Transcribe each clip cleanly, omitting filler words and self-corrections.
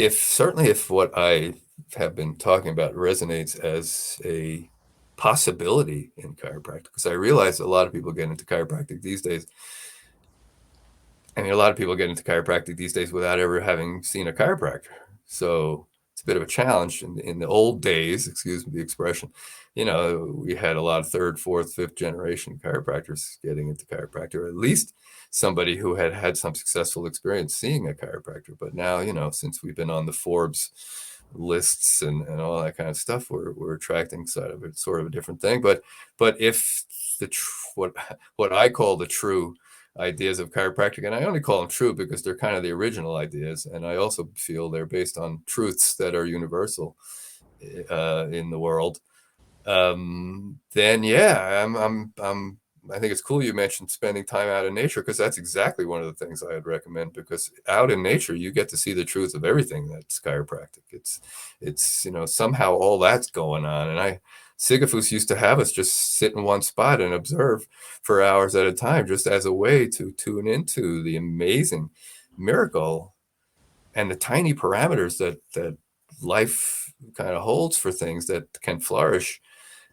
if certainly if what I have been talking about resonates as a possibility in chiropractic, because I realize a lot of people get into chiropractic these days. I mean, a lot of people get into chiropractic these days without ever having seen a chiropractor. So it's a bit of a challenge. In the old days, excuse me the expression, we had a lot of third, fourth, fifth generation chiropractors getting into chiropractic, or at least somebody who had had some successful experience seeing a chiropractor. But now, since we've been on the Forbes lists and all that kind of stuff, we're attracting sort of a different thing. But if what I call the true ideas of chiropractic, and I only call them true because they're kind of the original ideas, and I also feel they're based on truths that are universal in the world. Then yeah, I think it's cool you mentioned spending time out in nature, because that's exactly one of the things I'd recommend, because out in nature you get to see the truth of everything that's chiropractic. It's somehow all that's going on, and Sisyphus used to have us just sit in one spot and observe for hours at a time, just as a way to tune into the amazing miracle and the tiny parameters that life kind of holds for things that can flourish,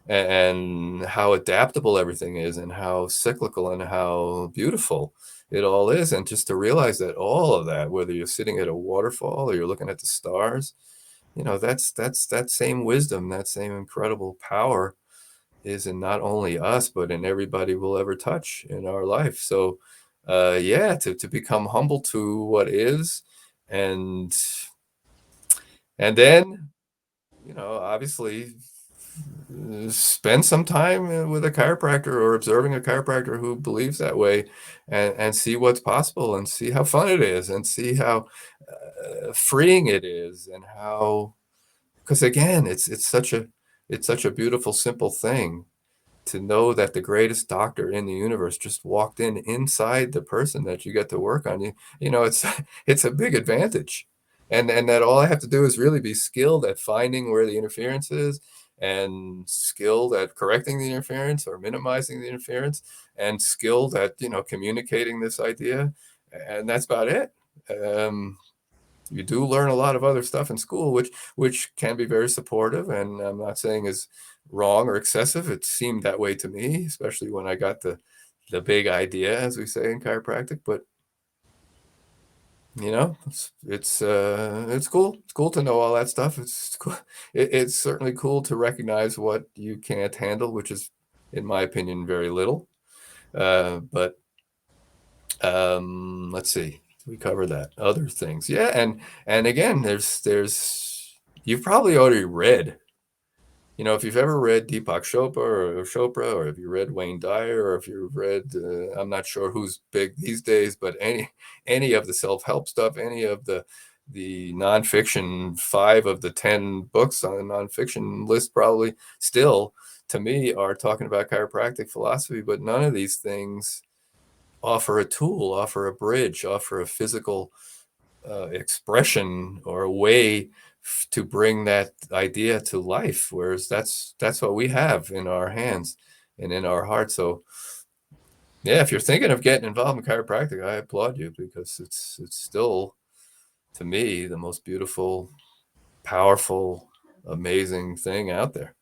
and how adaptable everything is, and how cyclical and how beautiful it all is. And just to realize that all of that, whether you're sitting at a waterfall or you're looking at the stars, that's that same wisdom, that same incredible power is in not only us, but in everybody we'll ever touch in our life. So yeah, to become humble to what is, and then obviously spend some time with a chiropractor, or observing a chiropractor who believes that way, and see what's possible, and see how fun it is, and see how freeing it is, and how, because again, it's such a beautiful, simple thing to know that the greatest doctor in the universe just walked inside the person that you get to work on. It's it's a big advantage, and that all I have to do is really be skilled at finding where the interference is, and skilled at correcting the interference or minimizing the interference, and skilled at communicating this idea, and that's about it. um, you do learn a lot of other stuff in school, which can be very supportive, and I'm not saying is wrong or excessive. It seemed that way to me, especially when I got the big idea, as we say in chiropractic. But it's cool. It's cool to know all that stuff. It's cool. It's certainly cool to recognize what you can't handle, which is, in my opinion, very little. But let's see. We cover that. Other things. Yeah, and again, there's you've probably already read, if you've ever read Deepak Chopra, or if you read Wayne Dyer, or if you've read, I'm not sure who's big these days, but any of the self-help stuff, any of the nonfiction, 5 of the 10 books on the nonfiction list probably still, to me, are talking about chiropractic philosophy. But none of these things offer a tool, offer a bridge, offer a physical expression, or a way to bring that idea to life. Whereas that's what we have in our hands and in our hearts. So yeah, if you're thinking of getting involved in chiropractic, I applaud you, because it's still, to me, the most beautiful, powerful, amazing thing out there.